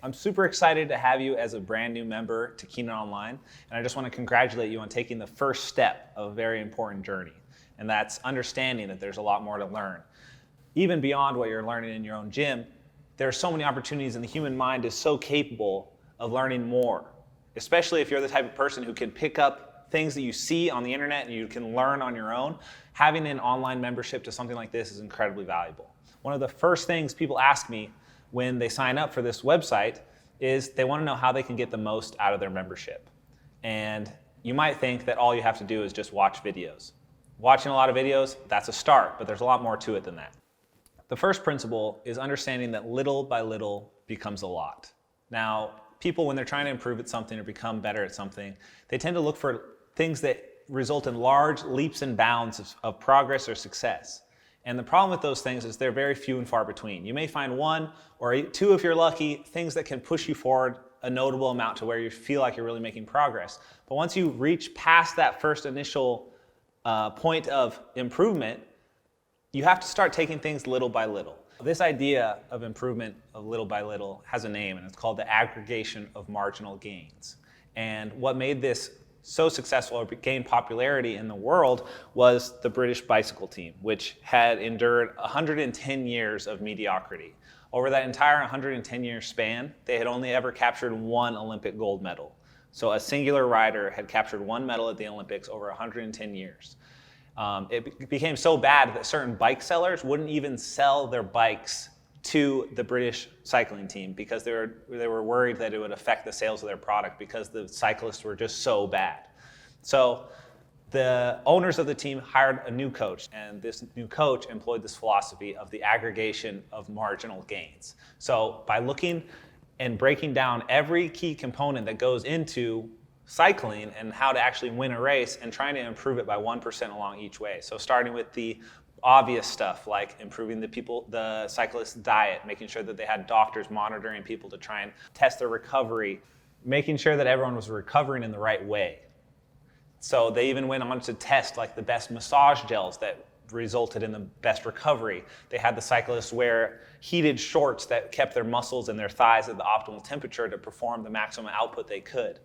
I'm super excited to have you as a brand new member to Keenan Online, and I just want to congratulate you on taking the first step of a very important journey, and that's understanding that there's a lot more to learn. Even beyond what you're learning in your own gym, there are so many opportunities, and the human mind is so capable of learning more, especially if you're the type of person who can pick up things that you see on the internet and you can learn on your own. Having an online membership to something like this is incredibly valuable. One of the first things people ask me when they sign up for this website is they want to know how they can get the most out of their membership. And you might think that all you have to do is just watch videos. Watching a lot of videos, that's a start, but there's a lot more to it than that. The first principle is understanding that little by little becomes a lot. Now, people, when they're trying to improve at something or become better at something, they tend to look for things that result in large leaps and bounds of progress or success. And the problem with those things is they're very few and far between. You may find one or two, if you're lucky, things that can push you forward a notable amount to where you feel like you're really making progress. But once you reach past that first initial point of improvement, you have to start taking things little by little. This idea of improvement of little by little has a name, and it's called the aggregation of marginal gains. And what made this so successful or gained popularity in the world was the British bicycle team, which had endured 110 years of mediocrity. Over that entire 110-year span, they had only ever captured one Olympic gold medal. So a singular rider had captured one medal at the Olympics over 110 years. It became so bad that certain bike sellers wouldn't even sell their bikes to the British cycling team because they were worried that it would affect the sales of their product because the cyclists were just so bad. So the owners of the team hired a new coach, and this new coach employed this philosophy of the aggregation of marginal gains. So by looking and breaking down every key component that goes into cycling and how to actually win a race and trying to improve it by 1% along each way. So starting with the obvious stuff like improving the cyclist's diet, making sure that they had doctors monitoring people to try and test their recovery, making sure that everyone was recovering in the right way. So they even went on to test like the best massage gels that resulted in the best recovery. They had the cyclists wear heated shorts that kept their muscles and their thighs at the optimal temperature to perform the maximum output they could.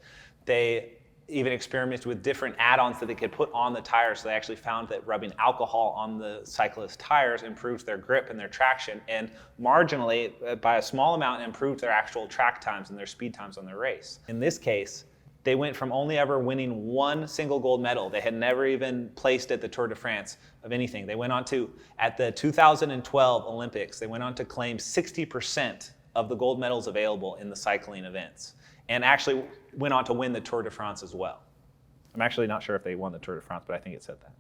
They even experimented with different add-ons that they could put on the tires. So they actually found that rubbing alcohol on the cyclist tires improves their grip and their traction, and marginally, by a small amount, improved their actual track times and their speed times on their race. In this case, they went from only ever winning one single gold medal. They had never even placed at the Tour de France of anything. They went on to, at the 2012 Olympics, they went on to claim 60% of the gold medals available in the cycling events, and actually went on to win the Tour de France as well. I'm actually not sure if they won the Tour de France, but I think it said that.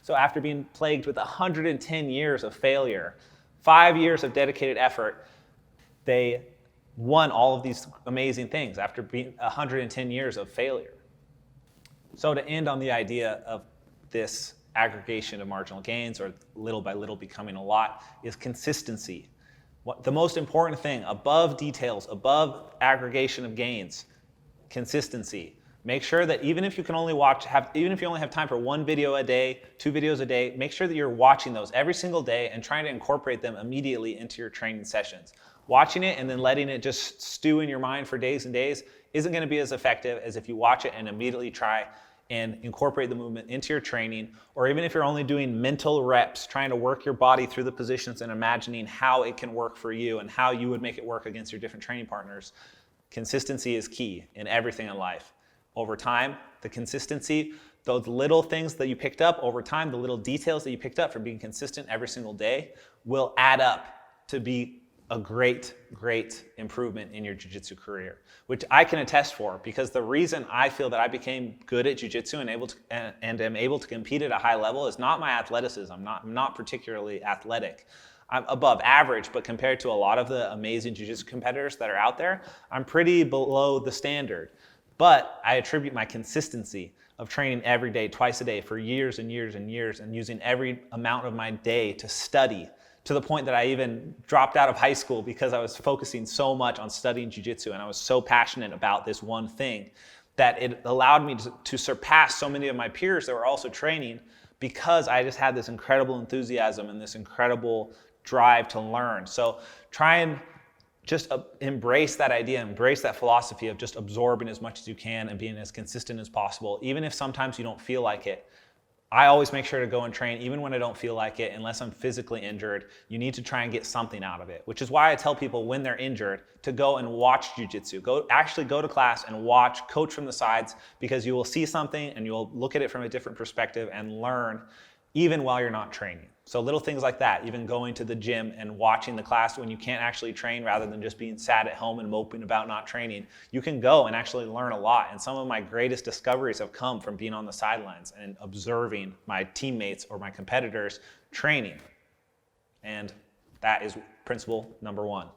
So after being plagued with 110 years of failure, 5 years of dedicated effort, they won all of these amazing things after being 110 years of failure. So to end on the idea of this aggregation of marginal gains, or little by little becoming a lot, is consistency. The most important thing above details, above aggregation of gains, consistency. Make sure that even if you can only even if you only have time for one video a day, 2 videos a day, make sure that you're watching those every single day and trying to incorporate them immediately into your training sessions. Watching it and then letting it just stew in your mind for days and days isn't going to be as effective as if you watch it and immediately try and incorporate the movement into your training, or even if you're only doing mental reps, trying to work your body through the positions and imagining how it can work for you and how you would make it work against your different training partners. Consistency is key in everything in life. Over time, the consistency, those little things that you picked up over time, the little details that you picked up from being consistent every single day will add up to be a great, great improvement in your jiu-jitsu career, which I can attest for, because the reason I feel that I became good at jiu-jitsu and am able to compete at a high level is not my athleticism. I'm not particularly athletic. I'm above average, but compared to a lot of the amazing jiu-jitsu competitors that are out there, I'm pretty below the standard. But I attribute my consistency of training every day, twice a day, for years and years and years, and using every amount of my day to study, to the point that I even dropped out of high school because I was focusing so much on studying jiu-jitsu, and I was so passionate about this one thing that it allowed me to surpass so many of my peers that were also training, because I just had this incredible enthusiasm and this incredible drive to learn. So try and just embrace that idea, embrace that philosophy of just absorbing as much as you can and being as consistent as possible, even if sometimes you don't feel like it. I always make sure to go and train even when I don't feel like it, unless I'm physically injured. You need to try and get something out of it, which is why I tell people when they're injured to go and watch jiu-jitsu. Actually go to class and watch, coach from the sides, because you will see something and you'll look at it from a different perspective and learn even while you're not training. So little things like that, even going to the gym and watching the class when you can't actually train, rather than just being sat at home and moping about not training, you can go and actually learn a lot. And some of my greatest discoveries have come from being on the sidelines and observing my teammates or my competitors training. And that is principle number 1.